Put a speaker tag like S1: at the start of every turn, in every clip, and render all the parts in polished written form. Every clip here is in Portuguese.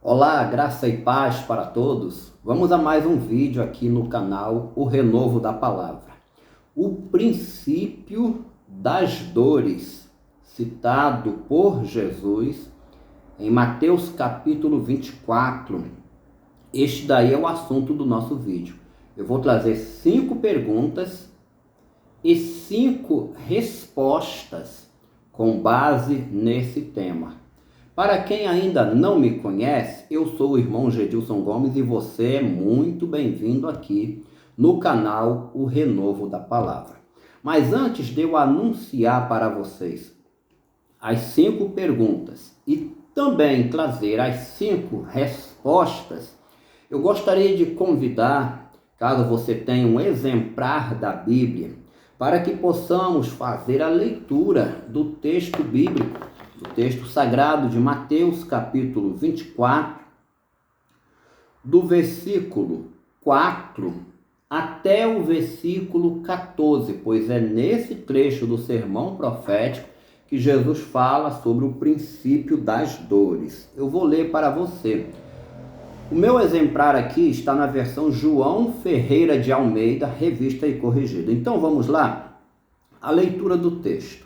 S1: Olá, graça e paz para todos. Vamos a mais um vídeo aqui no canal O Renovo da Palavra. O princípio das dores, citado por Jesus em Mateus capítulo 24. Este daí é o assunto do nosso vídeo. Eu vou trazer 5 perguntas e 5 respostas com base nesse tema. Para quem ainda não me conhece, eu sou o irmão Gedilson Gomes e você é muito bem-vindo aqui no canal O Renovo da Palavra. Mas antes de eu anunciar para vocês as 5 perguntas e também trazer as 5 respostas, eu gostaria de convidar, caso você tenha um exemplar da Bíblia, para que possamos fazer a leitura do texto bíblico, do texto sagrado de Mateus capítulo 24, do versículo 4 até o versículo 14, pois é nesse trecho do sermão profético que Jesus fala sobre o princípio das dores. Eu vou ler para você. O meu exemplar aqui está na versão João Ferreira de Almeida, revista e corrigida. Então vamos lá? A leitura do texto.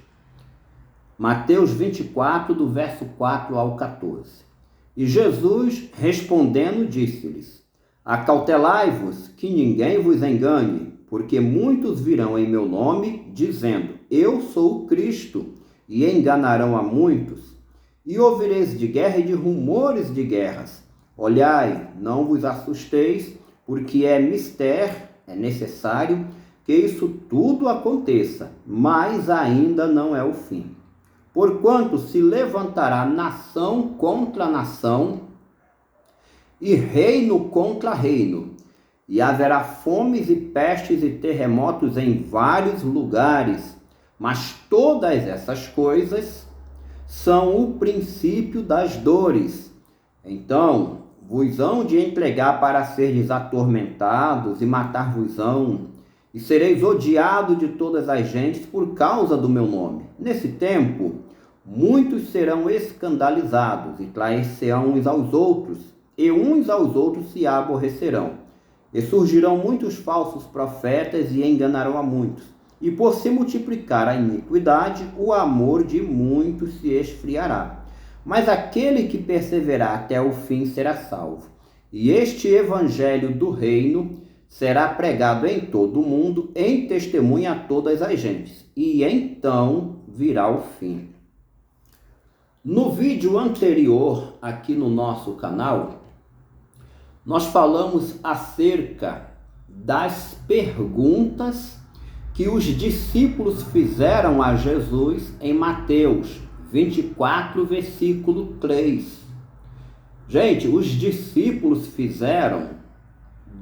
S1: Mateus 24, do verso 4 ao 14. E Jesus, respondendo, disse-lhes: Acautelai-vos, que ninguém vos engane, porque muitos virão em meu nome, dizendo: Eu sou o Cristo, e enganarão a muitos. E ouvireis de guerra e de rumores de guerras. Olhai, não vos assusteis, porque é necessário que isso tudo aconteça, mas ainda não é o fim. Porquanto se levantará nação contra nação e reino contra reino, e haverá fomes e pestes e terremotos em vários lugares, mas todas essas coisas são o princípio das dores. Então vos hão de entregar para serdes atormentados e matar-vos-ão, e sereis odiados de todas as gentes por causa do meu nome. Nesse tempo, muitos serão escandalizados e trair-se-ão uns aos outros, e uns aos outros se aborrecerão. E surgirão muitos falsos profetas e enganarão a muitos. E por se multiplicar a iniquidade, o amor de muitos se esfriará. Mas aquele que perseverar até o fim será salvo. E este evangelho do reino será pregado em todo o mundo, em testemunha a todas as gentes. E então virá o fim. No vídeo anterior, aqui no nosso canal, nós falamos acerca das perguntas que os discípulos fizeram a Jesus em Mateus 24, versículo 3. Gente, os discípulos fizeram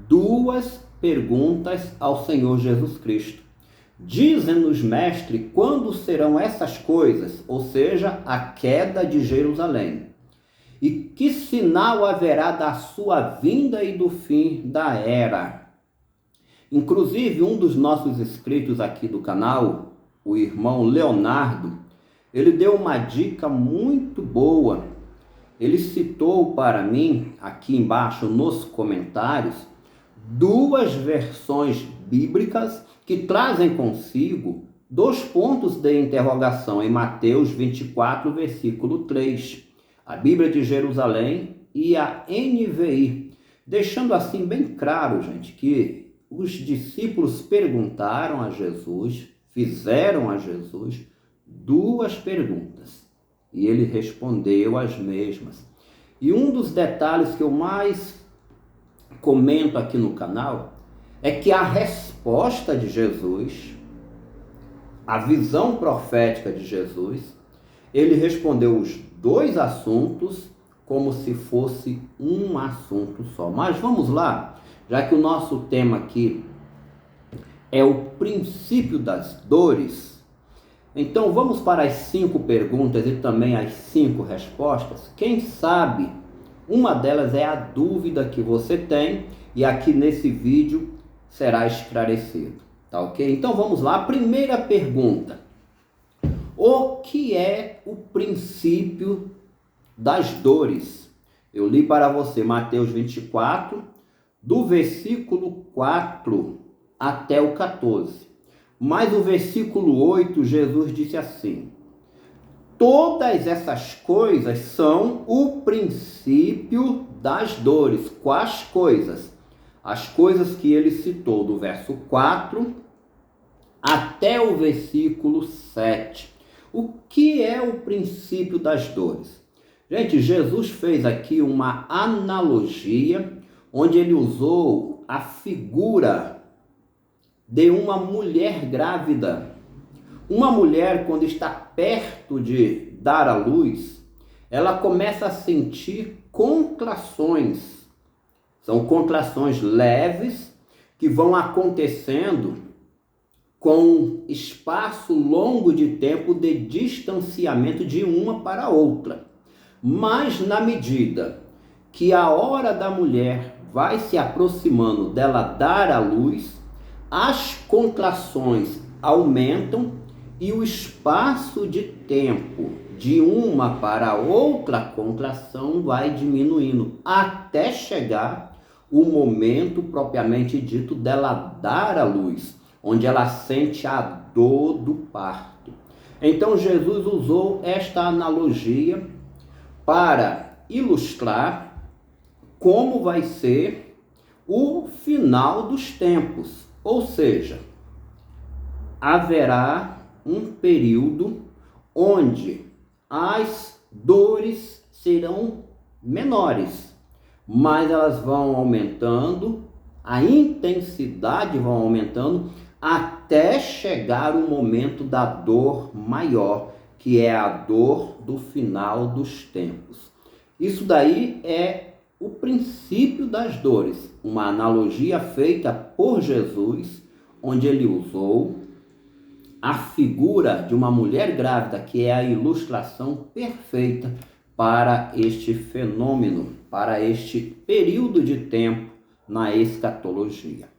S1: 2 perguntas ao Senhor Jesus Cristo. Dize-nos, mestre, quando serão essas coisas, ou seja, a queda de Jerusalém? E que sinal haverá da sua vinda e do fim da era? Inclusive, um dos nossos inscritos aqui do canal, o irmão Leonardo, ele deu uma dica muito boa. Ele citou para mim, aqui embaixo nos comentários, 2 versões bíblicas que trazem consigo 2 pontos de interrogação em Mateus 24, versículo 3. A Bíblia de Jerusalém e a NVI. Deixando assim bem claro, gente, que os discípulos perguntaram a Jesus, fizeram a Jesus 2 perguntas. E ele respondeu as mesmas. E um dos detalhes que eu mais comento aqui no canal é que a resposta de Jesus, a visão profética de Jesus, ele respondeu os 2 assuntos como se fosse um assunto só. Mas vamos lá, já que o nosso tema aqui é o princípio das dores, então vamos para as 5 perguntas e também as 5 respostas. Quem sabe uma delas é a dúvida que você tem e aqui nesse vídeo será esclarecido, tá ok? Então vamos lá, a primeira pergunta: o que é o princípio das dores? Eu li para você Mateus 24, do versículo 4 até o 14. Mas o versículo 8, Jesus disse assim: todas essas coisas são o princípio das dores. Quais coisas? As coisas que ele citou do verso 4 até o versículo 7. O que é o princípio das dores? Gente, Jesus fez aqui uma analogia onde ele usou a figura de uma mulher grávida. Uma mulher, quando está perto de dar à luz, ela começa a sentir contrações. São contrações leves que vão acontecendo com espaço longo de tempo de distanciamento de uma para outra. Mas na medida que a hora da mulher vai se aproximando dela dar à luz, as contrações aumentam e o espaço de tempo de uma para outra contração vai diminuindo, até chegar o momento propriamente dito dela dar à luz, onde ela sente a dor do parto. Então Jesus usou esta analogia para ilustrar como vai ser o final dos tempos, ou seja, haverá um período onde as dores serão menores, mas elas vão aumentando, a intensidade vão aumentando, até chegar o momento da dor maior, que é a dor do final dos tempos. Isso daí é o princípio das dores, uma analogia feita por Jesus, onde ele usou a figura de uma mulher grávida, que é a ilustração perfeita para este fenômeno, para este período de tempo na escatologia.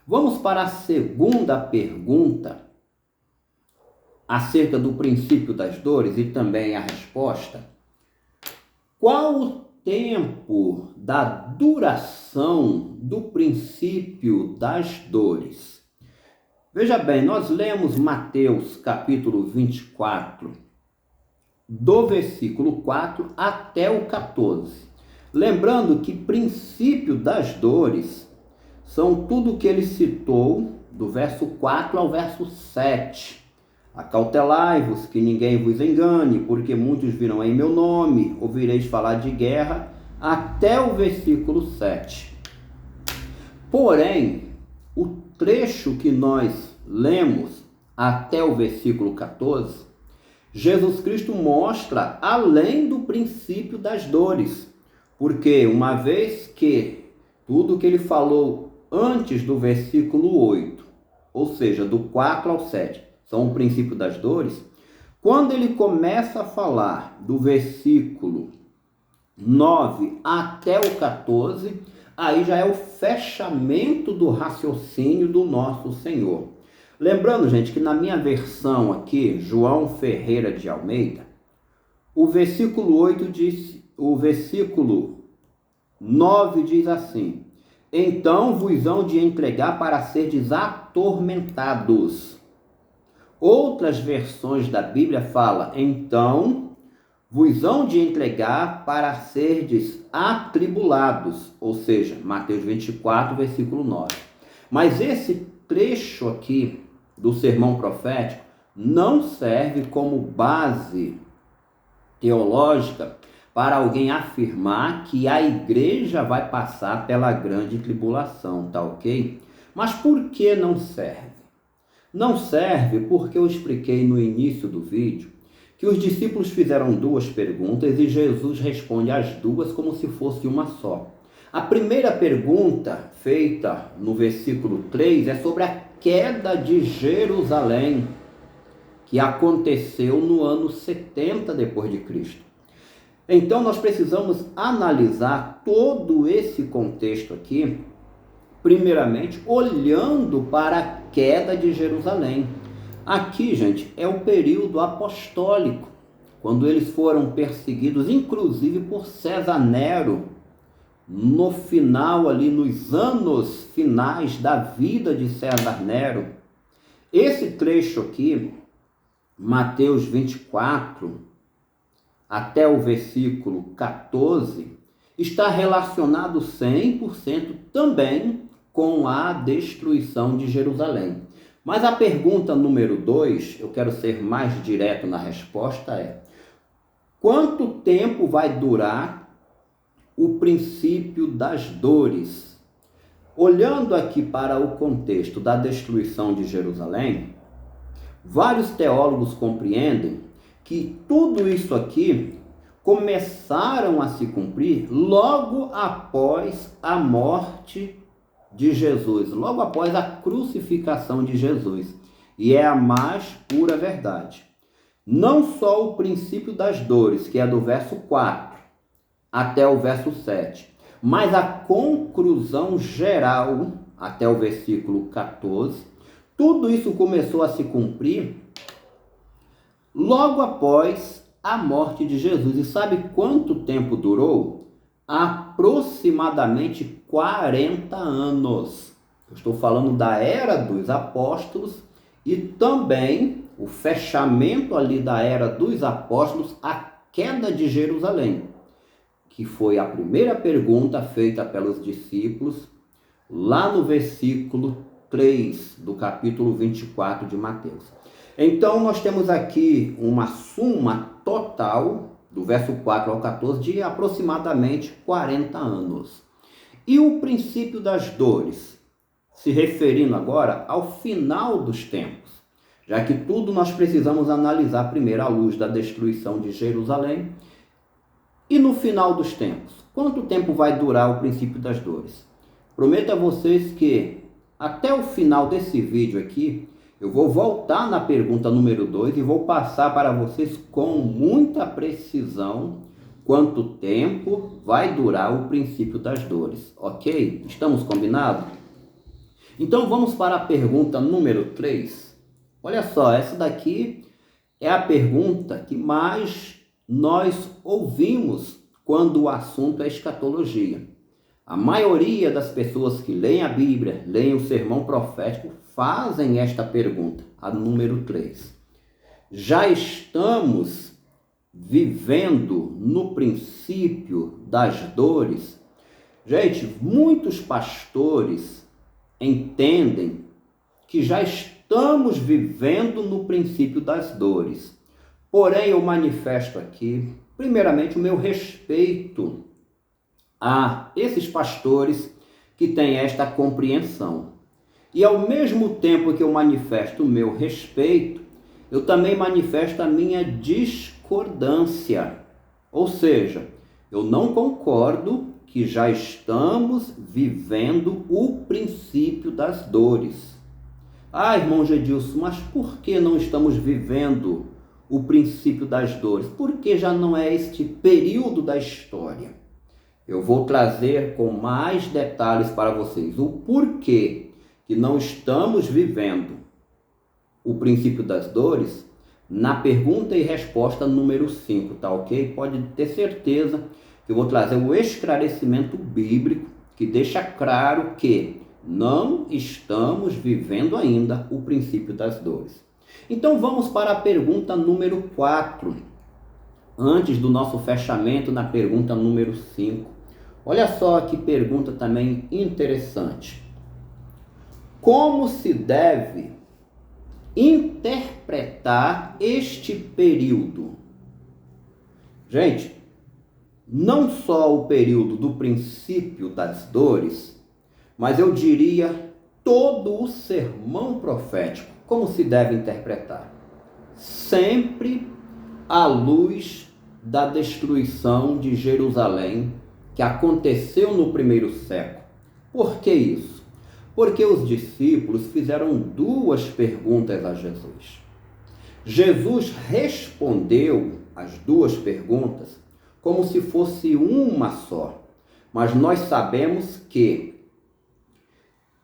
S1: Vamos para a segunda pergunta acerca do princípio das dores e também a resposta. Qual o tempo da duração do princípio das dores? Veja bem, nós lemos Mateus capítulo 24, do versículo 4 até o 14. Lembrando que princípio das dores são tudo que ele citou do verso 4 ao verso 7. Acautelai-vos que ninguém vos engane, porque muitos virão em meu nome, ouvireis falar de guerra, até o versículo 7. Porém, o trecho que nós lemos até o versículo 14, Jesus Cristo mostra além do princípio das dores, porque uma vez que tudo que ele falou antes do versículo 8, ou seja, do 4 ao 7, são o princípio das dores, quando ele começa a falar do versículo 9 até o 14, aí já é o fechamento do raciocínio do nosso Senhor. Lembrando, gente, que na minha versão aqui, João Ferreira de Almeida, o versículo 8 diz, o versículo 9 diz assim: então vos hão de entregar para serdes atormentados. Outras versões da Bíblia falam: então vos hão de entregar para serdes atribulados, ou seja, Mateus 24, versículo 9. Mas esse trecho aqui do sermão profético não serve como base teológica para alguém afirmar que a igreja vai passar pela grande tribulação, tá ok? Mas por que não serve? Não serve porque eu expliquei no início do vídeo que os discípulos fizeram duas perguntas e Jesus responde as duas como se fosse uma só. A primeira pergunta, feita no versículo 3, é sobre a queda de Jerusalém, que aconteceu no ano 70 depois de Cristo. Então nós precisamos analisar todo esse contexto aqui, primeiramente olhando para a queda de Jerusalém. Aqui, gente, é o período apostólico, quando eles foram perseguidos, inclusive por César Nero, no final ali, nos anos finais da vida de César Nero. Esse trecho aqui, Mateus 24, até o versículo 14, está relacionado 100% também com a destruição de Jerusalém. Mas a pergunta número 2, eu quero ser mais direto na resposta, é: quanto tempo vai durar o princípio das dores? Olhando aqui para o contexto da destruição de Jerusalém, vários teólogos compreendem que tudo isso aqui começaram a se cumprir logo após a morte de Jesus, logo após a crucificação de Jesus. E é a mais pura verdade. Não só o princípio das dores, que é do verso 4 até o verso 7, mas a conclusão geral até o versículo 14, tudo isso começou a se cumprir logo após a morte de Jesus. E sabe quanto tempo durou? Aproximadamente 40 anos. Eu estou falando da era dos apóstolos e também o fechamento ali da era dos apóstolos, a queda de Jerusalém, que foi a primeira pergunta feita pelos discípulos lá no versículo 3 do capítulo 24 de Mateus. Então, nós temos aqui uma soma total, do verso 4 ao 14, de aproximadamente 40 anos. E o princípio das dores, se referindo agora ao final dos tempos, já que tudo nós precisamos analisar primeiro à luz da destruição de Jerusalém. E no final dos tempos, quanto tempo vai durar o princípio das dores? Prometo a vocês que até o final desse vídeo aqui, eu vou voltar na pergunta número 2 e vou passar para vocês com muita precisão quanto tempo vai durar o princípio das dores, ok? Estamos combinados? Então vamos para a pergunta número 3. Olha só, essa daqui é a pergunta que mais nós ouvimos quando o assunto é escatologia. A maioria das pessoas que leem a Bíblia, leem o sermão profético, fazem esta pergunta, a número 3. Já estamos vivendo no princípio das dores? Gente, muitos pastores entendem que já estamos vivendo no princípio das dores. Porém, eu manifesto aqui, primeiramente, o meu respeito a esses pastores que têm esta compreensão. E ao mesmo tempo que eu manifesto o meu respeito, eu também manifesto a minha discordância. Ou seja, eu não concordo que já estamos vivendo o princípio das dores. Ah, irmão Gedilson, mas por que não estamos vivendo o princípio das dores? Porque já não é este período da história. Eu vou trazer com mais detalhes para vocês o porquê que não estamos vivendo o princípio das dores na pergunta e resposta número 5, tá ok? Pode ter certeza que eu vou trazer o esclarecimento bíblico que deixa claro que não estamos vivendo ainda o princípio das dores. Então vamos para a pergunta número 4, antes do nosso fechamento na pergunta número 5. Olha só que pergunta também interessante. Como se deve interpretar este período? Gente, não só o período do princípio das dores, mas eu diria todo o sermão profético, como se deve interpretar? Sempre à luz da destruição de Jerusalém, que aconteceu no primeiro século. Por que isso? Porque os discípulos fizeram duas perguntas a Jesus. Jesus respondeu as duas perguntas como se fosse uma só. Mas nós sabemos que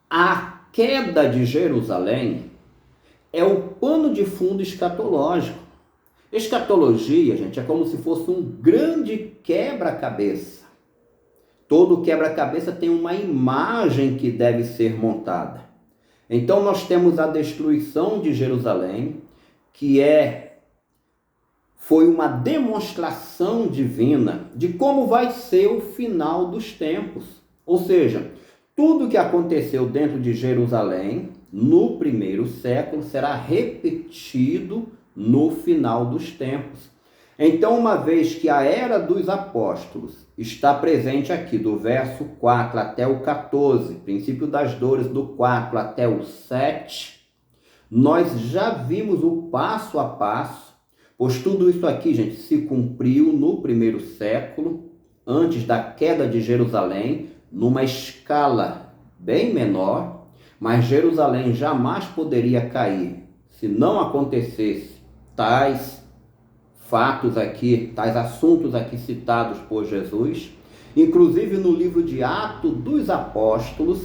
S1: a queda de Jerusalém é o pano de fundo escatológico. Escatologia, gente, é como se fosse um grande quebra-cabeça. Todo quebra-cabeça tem uma imagem que deve ser montada. Então nós temos a destruição de Jerusalém, que foi uma demonstração divina de como vai ser o final dos tempos. Ou seja, tudo que aconteceu dentro de Jerusalém no primeiro século será repetido no final dos tempos. Então, uma vez que a era dos apóstolos está presente aqui, do verso 4 até o 14, princípio das dores do 4 até o 7, nós já vimos o passo a passo, pois tudo isso aqui, gente, se cumpriu no primeiro século, antes da queda de Jerusalém, numa escala bem menor, mas Jerusalém jamais poderia cair se não acontecesse tais fatos aqui, tais assuntos aqui citados por Jesus. Inclusive no livro de Atos dos Apóstolos,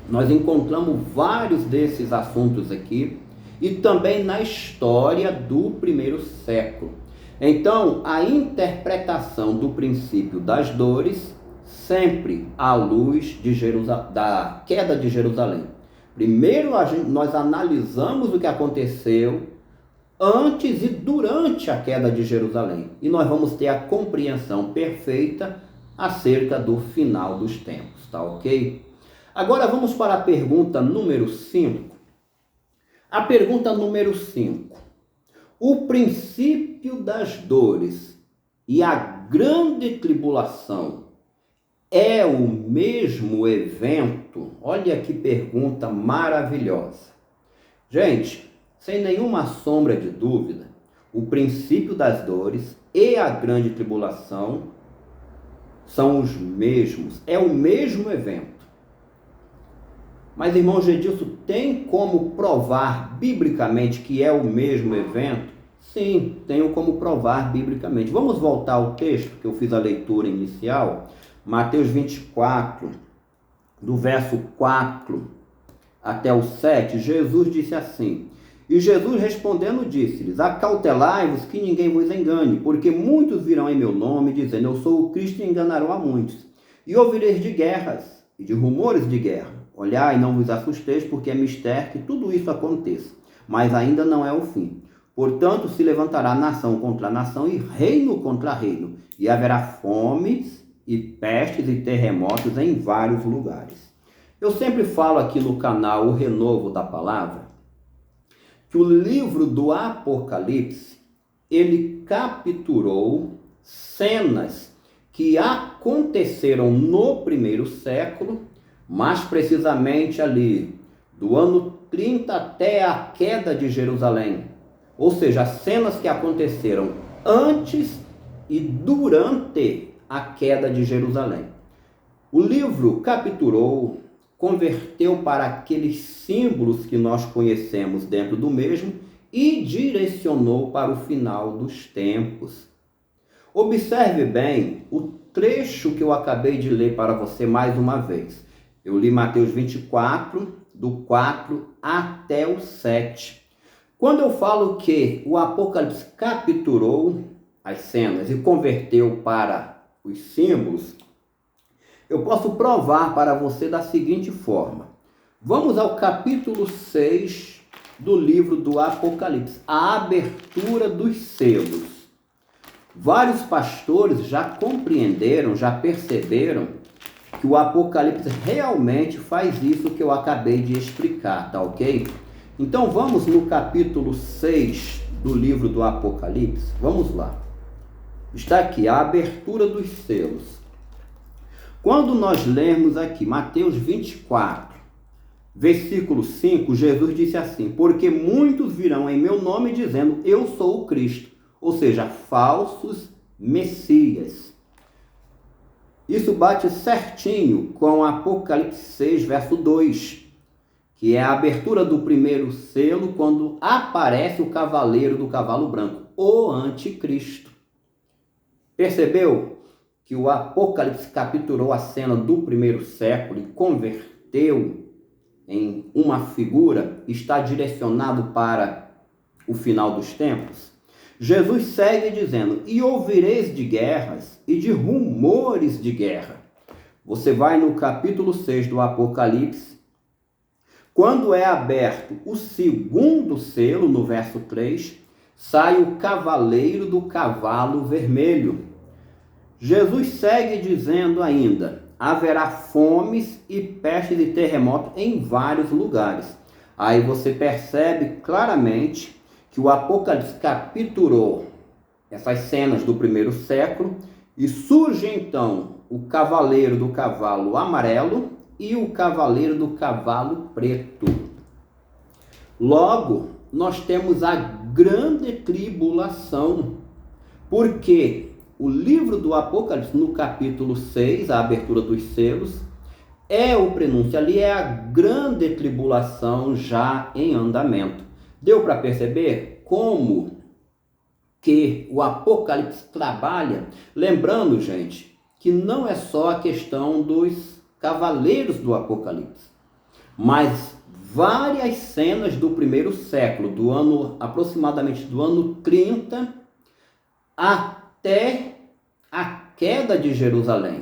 S1: nós encontramos vários desses assuntos aqui, e também na história do primeiro século. Então, a interpretação do princípio das dores, sempre à luz da queda de Jerusalém. Primeiro nós analisamos o que aconteceu antes e durante a queda de Jerusalém, e nós vamos ter a compreensão perfeita acerca do final dos tempos, tá ok? Agora vamos para a pergunta número 5. A pergunta número 5. O princípio das dores e a grande tribulação é o mesmo evento? Olha que pergunta maravilhosa. Gente, sem nenhuma sombra de dúvida, o princípio das dores e a grande tribulação são os mesmos, é o mesmo evento. Mas, irmão Gedilson, tem como provar biblicamente que é o mesmo evento? Sim, tenho como provar biblicamente. Vamos voltar ao texto que eu fiz a leitura inicial, Mateus 24, do verso 4 até o 7, Jesus disse assim: e Jesus respondendo disse-lhes: acautelai-vos que ninguém vos engane, porque muitos virão em meu nome, dizendo eu sou o Cristo, e enganarão a muitos. E ouvireis de guerras e de rumores de guerra. Olhai, não vos assusteis, porque é mister que tudo isso aconteça, mas ainda não é o fim. Portanto, se levantará nação contra nação e reino contra reino, e haverá fomes e pestes e terremotos em vários lugares. Eu sempre falo aqui no canal O Renovo da Palavra que o livro do Apocalipse, ele capturou cenas que aconteceram no primeiro século, mais precisamente ali do ano 30 até a queda de Jerusalém. Ou seja, cenas que aconteceram antes e durante a queda de Jerusalém. O livro capturou, converteu para aqueles símbolos que nós conhecemos dentro do mesmo e direcionou para o final dos tempos. Observe bem o trecho que eu acabei de ler para você mais uma vez. Eu li Mateus 24, do 4 até o 7. Quando eu falo que o Apocalipse capturou as cenas e converteu para os símbolos, eu posso provar para você da seguinte forma. Vamos ao capítulo 6 do livro do Apocalipse, a abertura dos selos. Vários pastores já compreenderam, já perceberam que o Apocalipse realmente faz isso que eu acabei de explicar, tá ok? Então vamos no capítulo 6 do livro do Apocalipse. Vamos lá. Está aqui a abertura dos selos. Quando nós lermos aqui Mateus 24, versículo 5, Jesus disse assim: porque muitos virão em meu nome dizendo eu sou o Cristo, ou seja, falsos messias. Isso bate certinho com Apocalipse 6, verso 2, que é a abertura do primeiro selo, quando aparece o cavaleiro do cavalo branco, o anticristo. Percebeu que o Apocalipse capturou a cena do primeiro século e converteu em uma figura, está direcionado para o final dos tempos? Jesus segue dizendo: e ouvireis de guerras e de rumores de guerra. Você vai no capítulo 6 do Apocalipse, quando é aberto o segundo selo, no verso 3, sai o cavaleiro do cavalo vermelho. Jesus segue dizendo ainda: haverá fomes e pestes e terremotos em vários lugares. Aí você percebe claramente que o Apocalipse capturou essas cenas do primeiro século e surge então o cavaleiro do cavalo amarelo e o cavaleiro do cavalo preto. Logo, nós temos a grande tribulação, porque o livro do Apocalipse, no capítulo 6, a abertura dos selos, é o prenúncio, ali é a grande tribulação já em andamento. Deu para perceber como que o Apocalipse trabalha? Lembrando, gente, que não é só a questão dos cavaleiros do Apocalipse, mas várias cenas do primeiro século, do ano aproximadamente do ano 30 até a queda de Jerusalém.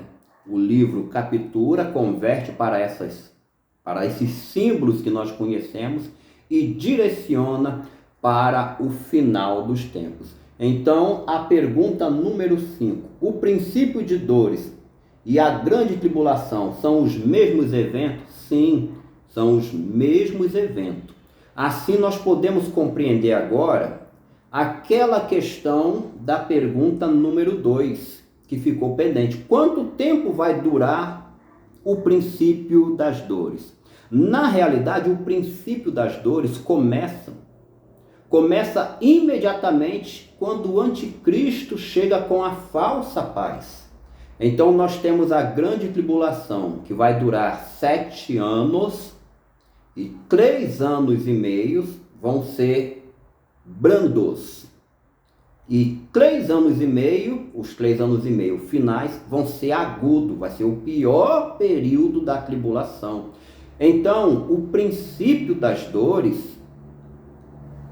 S1: O livro captura, converte para esses símbolos que nós conhecemos e direciona para o final dos tempos. Então, a pergunta número 5. O princípio de dores e a grande tribulação são os mesmos eventos? Sim, são os mesmos eventos. Assim, nós podemos compreender agora aquela questão da pergunta número 2, que ficou pendente. Quanto tempo vai durar o princípio das dores? Na realidade, o princípio das dores começa imediatamente quando o anticristo chega com a falsa paz. Então nós temos a grande tribulação, que vai durar 7 anos, e 3 anos e meio vão ser brandos. E 3 anos e meio, os 3 anos e meio finais, vão ser agudos, vai ser o pior período da tribulação. Então, o princípio das dores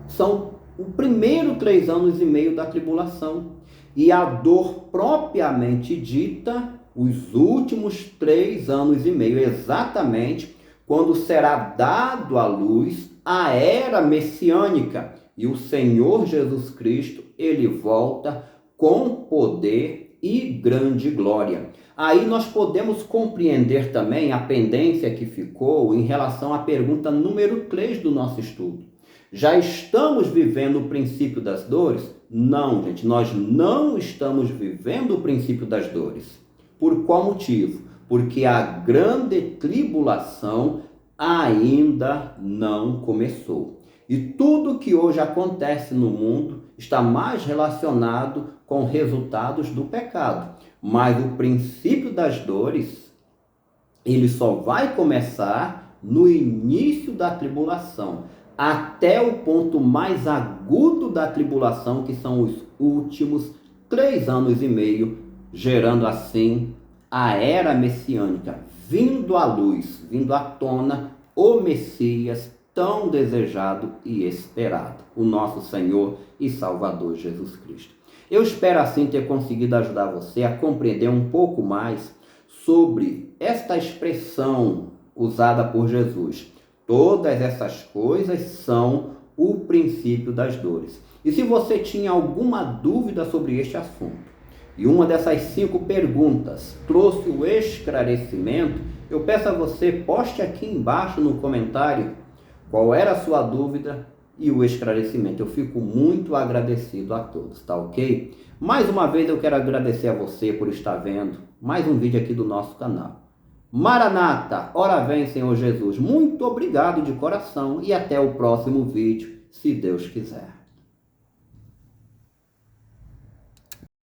S1: são o primeiro 3 anos e meio da tribulação. E a dor propriamente dita, os últimos 3 anos e meio, exatamente quando será dado à luz a era messiânica. E o Senhor Jesus Cristo, ele volta com poder e grande glória. Aí nós podemos compreender também a pendência que ficou em relação à pergunta número 3 do nosso estudo. Já estamos vivendo o princípio das dores? Não, gente, nós não estamos vivendo o princípio das dores. Por qual motivo? Porque a grande tribulação ainda não começou. E tudo que hoje acontece no mundo está mais relacionado com resultados do pecado. Mas o princípio das dores, ele só vai começar no início da tribulação, até o ponto mais agudo da tribulação, que são os últimos 3 anos e meio, gerando assim a era messiânica, vindo à luz, vindo à tona, o Messias tão desejado e esperado, o nosso Senhor e Salvador Jesus Cristo. Eu espero assim ter conseguido ajudar você a compreender um pouco mais sobre esta expressão usada por Jesus. Todas essas coisas são o princípio das dores. E se você tinha alguma dúvida sobre este assunto, e uma dessas 5 perguntas trouxe o esclarecimento, eu peço a você, poste aqui embaixo no comentário qual era a sua dúvida e o esclarecimento. Eu fico muito agradecido a todos, tá ok? Mais uma vez eu quero agradecer a você por estar vendo mais um vídeo aqui do nosso canal. Maranata, ora vem, Senhor Jesus. Muito obrigado de coração e até o próximo vídeo, se Deus quiser.